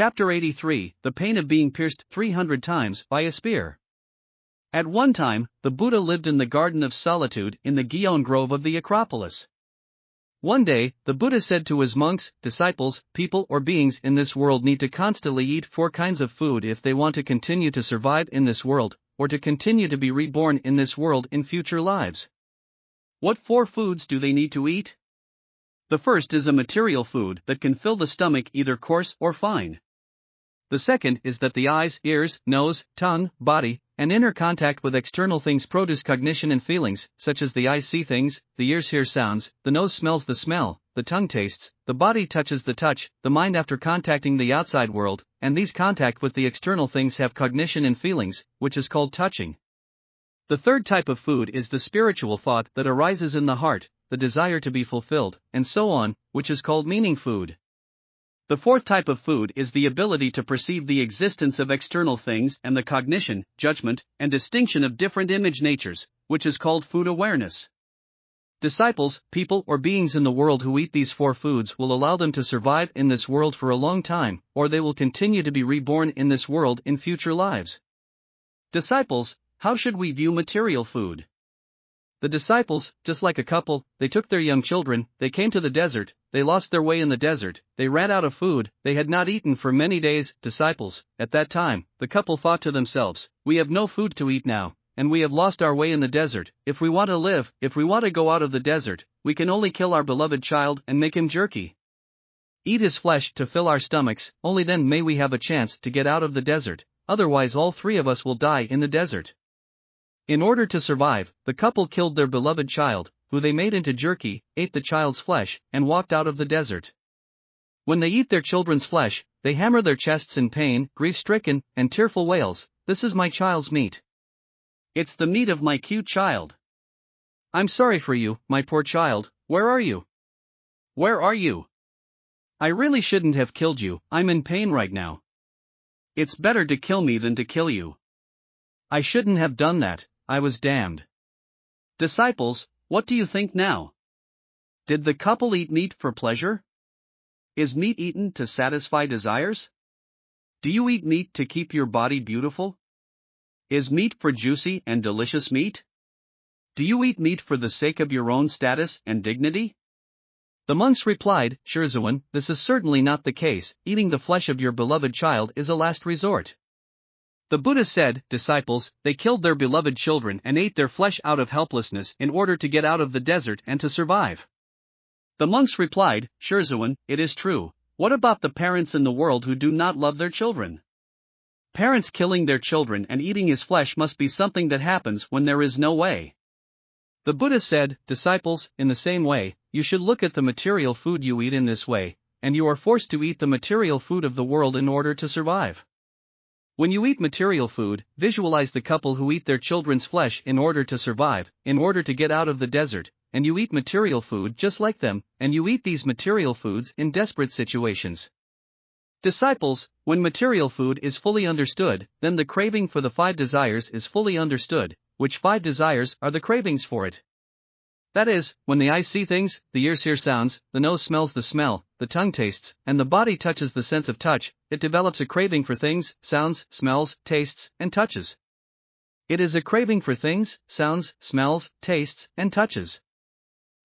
Chapter 83, The Pain of Being Pierced 300 Times by a Spear. At one time, the Buddha lived in the Garden of Solitude in the Gion Grove of the Acropolis. One day, the Buddha said to his monks, disciples, people or beings in this world need to constantly eat 4 kinds of food if they want to continue to survive in this world, or to continue to be reborn in this world in future lives. What 4 foods do they need to eat? The first is a material food that can fill the stomach, either coarse or fine. The second is that the eyes, ears, nose, tongue, body, and inner contact with external things produce cognition and feelings, such as the eyes see things, the ears hear sounds, the nose smells the smell, the tongue tastes, the body touches the touch, the mind after contacting the outside world, and these contact with the external things have cognition and feelings, which is called touching. The third type of food is the spiritual thought that arises in the heart, the desire to be fulfilled, and so on, which is called meaning food. The fourth type of food is the ability to perceive the existence of external things and the cognition, judgment, and distinction of different image natures, which is called food awareness. Disciples, people or beings in the world who eat these 4 foods will allow them to survive in this world for a long time, or they will continue to be reborn in this world in future lives. Disciples, how should we view material food? The disciples, just like a couple, they took their young children, they came to the desert, they lost their way in the desert, they ran out of food, they had not eaten for many days. Disciples, at that time, the couple thought to themselves, we have no food to eat now, and we have lost our way in the desert. If we want to live, if we want to go out of the desert, we can only kill our beloved child and make him jerky. Eat his flesh to fill our stomachs, only then may we have a chance to get out of the desert, otherwise all 3 of us will die in the desert. In order to survive, the couple killed their beloved child, who they made into jerky, ate the child's flesh, and walked out of the desert. When they eat their children's flesh, they hammer their chests in pain, grief-stricken, and tearful wails, "This is my child's meat. It's the meat of my cute child. I'm sorry for you, my poor child, where are you? Where are you? I really shouldn't have killed you, I'm in pain right now. It's better to kill me than to kill you. I shouldn't have done that. I was damned." Disciples, what do you think now? Did the couple eat meat for pleasure? Is meat eaten to satisfy desires? Do you eat meat to keep your body beautiful? Is meat for juicy and delicious meat? Do you eat meat for the sake of your own status and dignity? The monks replied, Shurzuan, this is certainly not the case. Eating the flesh of your beloved child is a last resort. The Buddha said, disciples, they killed their beloved children and ate their flesh out of helplessness in order to get out of the desert and to survive. The monks replied, Shurzuan, it is true. What about the parents in the world who do not love their children? Parents killing their children and eating his flesh must be something that happens when there is no way. The Buddha said, disciples, in the same way, you should look at the material food you eat in this way, and you are forced to eat the material food of the world in order to survive. When you eat material food, visualize the couple who eat their children's flesh in order to survive, in order to get out of the desert, and you eat material food just like them, and you eat these material foods in desperate situations. Disciples, when material food is fully understood, then the craving for the 5 desires is fully understood, which 5 desires are the cravings for it. That is, when the eyes see things, the ears hear sounds, the nose smells the smell, the tongue tastes, and the body touches the sense of touch, it develops a craving for things, sounds, smells, tastes, and touches. It is a craving for things, sounds, smells, tastes, and touches.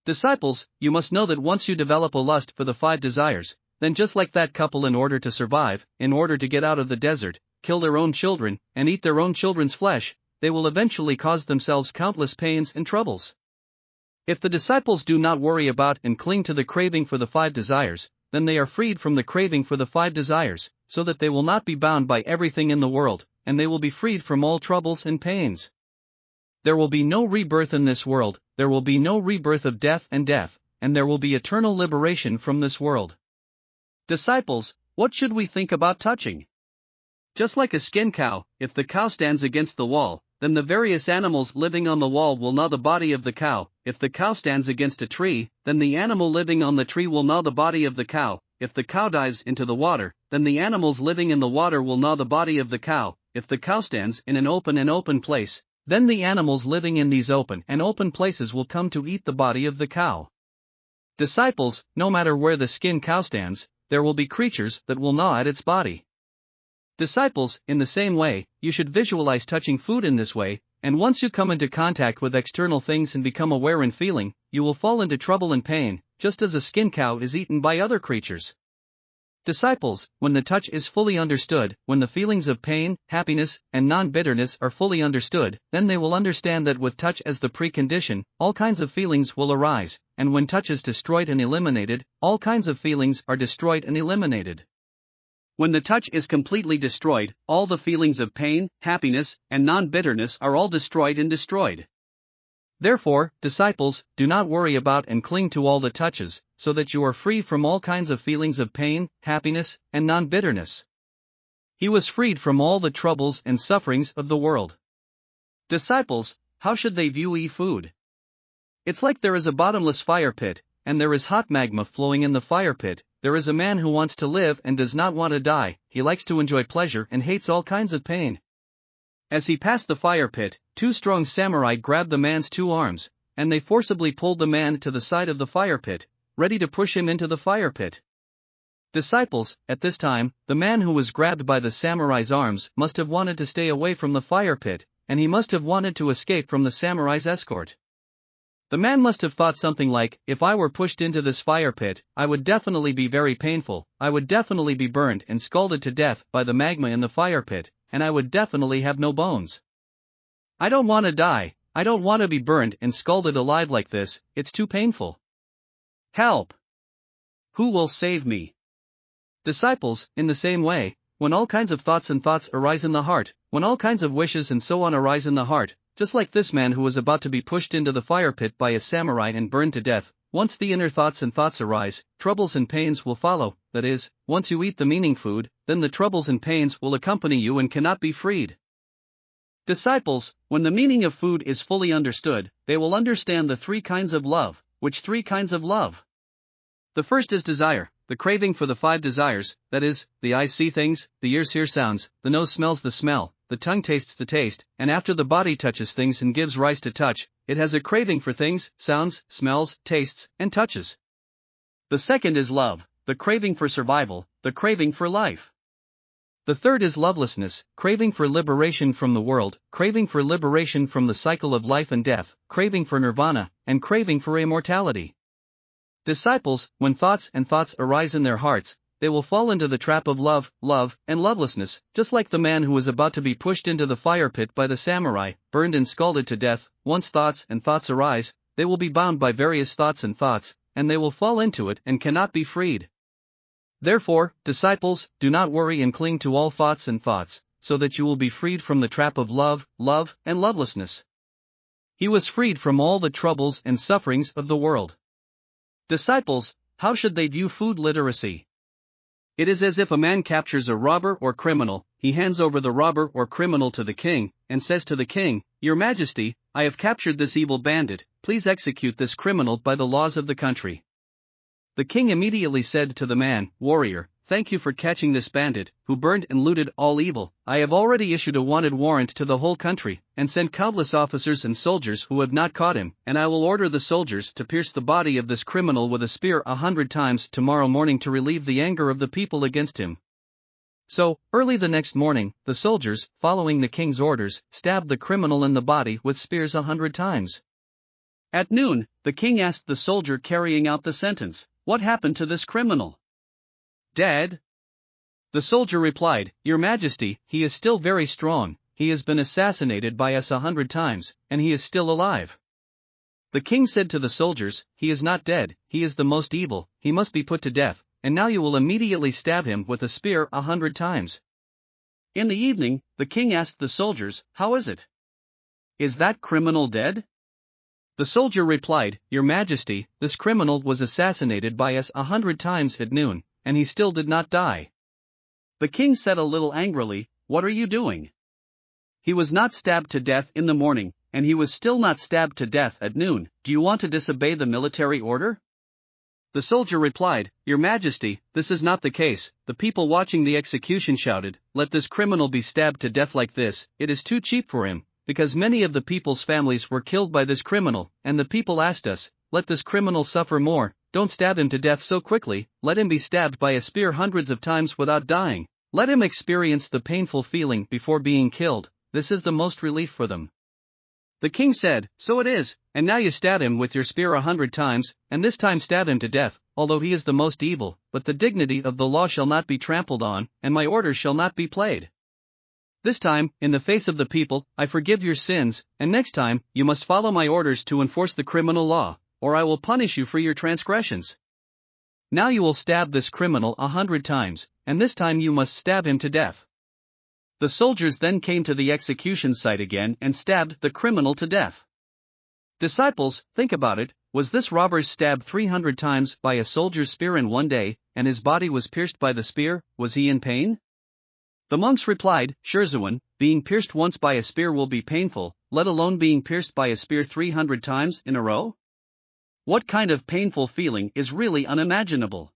Disciples, you must know that once you develop a lust for the 5 desires, then just like that couple in order to survive, in order to get out of the desert, kill their own children, and eat their own children's flesh, they will eventually cause themselves countless pains and troubles. If the disciples do not worry about and cling to the craving for the 5 desires, then they are freed from the craving for the 5 desires, so that they will not be bound by everything in the world, and they will be freed from all troubles and pains. There will be no rebirth in this world, there will be no rebirth of death, and there will be eternal liberation from this world. Disciples, what should we think about touching? Just like a skin cow, if the cow stands against the wall, then the various animals living on the wall will gnaw the body of the cow. If the cow stands against a tree, then the animal living on the tree will gnaw the body of the cow. If the cow dives into the water, then the animals living in the water will gnaw the body of the cow. If the cow stands in an open place, then the animals living in these open places will come to eat the body of the cow. Disciples, no matter where the skin cow stands, there will be creatures that will gnaw at its body. Disciples, in the same way, you should visualize touching food in this way, and once you come into contact with external things and become aware and feeling, you will fall into trouble and pain, just as a skin cow is eaten by other creatures. Disciples, when the touch is fully understood, when the feelings of pain, happiness, and non-bitterness are fully understood, then they will understand that with touch as the precondition, all kinds of feelings will arise, and when touch is destroyed and eliminated, all kinds of feelings are destroyed and eliminated. When the touch is completely destroyed, all the feelings of pain, happiness, and non-bitterness are all destroyed and destroyed. Therefore, disciples, do not worry about and cling to all the touches, so that you are free from all kinds of feelings of pain, happiness, and non-bitterness. He was freed from all the troubles and sufferings of the world. Disciples, how should they view food? It's like there is a bottomless fire pit, and there is hot magma flowing in the fire pit. There is a man who wants to live and does not want to die, he likes to enjoy pleasure and hates all kinds of pain. As he passed the fire pit, 2 strong samurai grabbed the man's 2 arms, and they forcibly pulled the man to the side of the fire pit, ready to push him into the fire pit. Disciples, at this time, the man who was grabbed by the samurai's arms must have wanted to stay away from the fire pit, and he must have wanted to escape from the samurai's escort. The man must have thought something like, if I were pushed into this fire pit, I would definitely be very painful, I would definitely be burned and scalded to death by the magma in the fire pit, and I would definitely have no bones. I don't want to die, I don't want to be burned and scalded alive like this, it's too painful. Help! Who will save me? Disciples, in the same way, when all kinds of thoughts arise in the heart, when all kinds of wishes and so on arise in the heart, just like this man who was about to be pushed into the fire pit by a samurai and burned to death, once the inner thoughts arise, troubles and pains will follow, that is, once you eat the meaning food, then the troubles and pains will accompany you and cannot be freed. Disciples, when the meaning of food is fully understood, they will understand the 3 kinds of love. Which 3 kinds of love? The first is desire, the craving for the 5 desires, that is, the eyes see things, the ears hear sounds, the nose smells the smell, the tongue tastes the taste, and after the body touches things and gives rise to touch, it has a craving for things, sounds, smells, tastes, and touches. The second is love, the craving for survival, the craving for life. The third is lovelessness, craving for liberation from the world, craving for liberation from the cycle of life and death, craving for nirvana, and craving for immortality. Disciples, when thoughts arise in their hearts, they will fall into the trap of love, and lovelessness, just like the man who was about to be pushed into the fire pit by the samurai, burned and scalded to death. Once thoughts arise, they will be bound by various thoughts, and they will fall into it and cannot be freed. Therefore, disciples, do not worry and cling to all thoughts, so that you will be freed from the trap of love, and lovelessness. He was freed from all the troubles and sufferings of the world. Disciples, how should they view food literacy? It is as if a man captures a robber or criminal, he hands over the robber or criminal to the king, and says to the king, Your Majesty, I have captured this evil bandit, please execute this criminal by the laws of the country. The king immediately said to the man, Warrior, thank you for catching this bandit, who burned and looted all evil. I have already issued a wanted warrant to the whole country, and sent countless officers and soldiers who have not caught him, and I will order the soldiers to pierce the body of this criminal with a spear 100 times tomorrow morning to relieve the anger of the people against him. So, early the next morning, the soldiers, following the king's orders, stabbed the criminal in the body with spears 100 times. At noon, the king asked the soldier carrying out the sentence, What happened to this criminal? Dead? The soldier replied, Your Majesty, he is still very strong, he has been assassinated by us 100 times, and he is still alive. The king said to the soldiers, He is not dead, he is the most evil, he must be put to death, and now you will immediately stab him with a spear 100 times. In the evening, the king asked the soldiers, How is it? Is that criminal dead? The soldier replied, Your Majesty, this criminal was assassinated by us 100 times at noon, and he still did not die. The king said a little angrily, What are you doing? He was not stabbed to death in the morning, and he was still not stabbed to death at noon. Do you want to disobey the military order? The soldier replied, Your Majesty, this is not the case. The people watching the execution shouted, Let this criminal be stabbed to death like this, it is too cheap for him, because many of the people's families were killed by this criminal, and the people asked us, Let this criminal suffer more, don't stab him to death so quickly, let him be stabbed by a spear hundreds of times without dying. Let him experience the painful feeling before being killed, this is the most relief for them. The king said, so it is, and now you stab him with your spear 100 times, and this time stab him to death, although he is the most evil, but the dignity of the law shall not be trampled on, and my orders shall not be played. This time, in the face of the people, I forgive your sins, and next time, you must follow my orders to enforce the criminal law, or I will punish you for your transgressions. Now you will stab this criminal 100 times, and this time you must stab him to death. The soldiers then came to the execution site again and stabbed the criminal to death. Disciples, think about it, was this robber stabbed 300 times by a soldier's spear in one day, and his body was pierced by the spear, was he in pain? The monks replied, Sherzuan, being pierced once by a spear will be painful, let alone being pierced by a spear 300 times in a row? What kind of painful feeling is really unimaginable?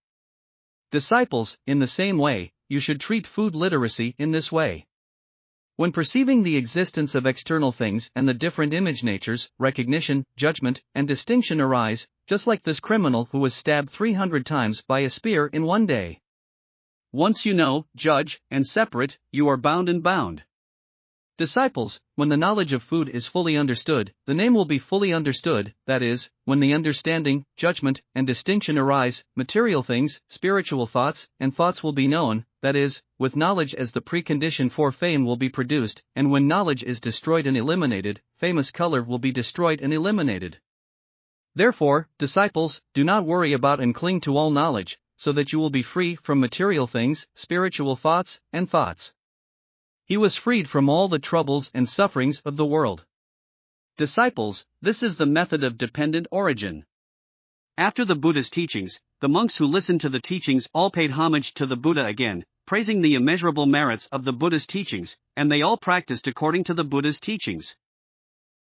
Disciples, in the same way, you should treat food literacy in this way. When perceiving the existence of external things and the different image natures, recognition, judgment, and distinction arise, just like this criminal who was stabbed 300 times by a spear in one day. Once you know, judge, and separate, you are bound and bound. Disciples, when the knowledge of food is fully understood, the name will be fully understood, that is, when the understanding, judgment, and distinction arise, material things, spiritual thoughts, and thoughts will be known, that is, with knowledge as the precondition for fame will be produced, and when knowledge is destroyed and eliminated, famous color will be destroyed and eliminated. Therefore, disciples, do not worry about and cling to all knowledge, so that you will be free from material things, spiritual thoughts, and thoughts. He was freed from all the troubles and sufferings of the world. Disciples, this is the method of dependent origin. After the Buddha's teachings, the monks who listened to the teachings all paid homage to the Buddha again, praising the immeasurable merits of the Buddha's teachings, and they all practiced according to the Buddha's teachings.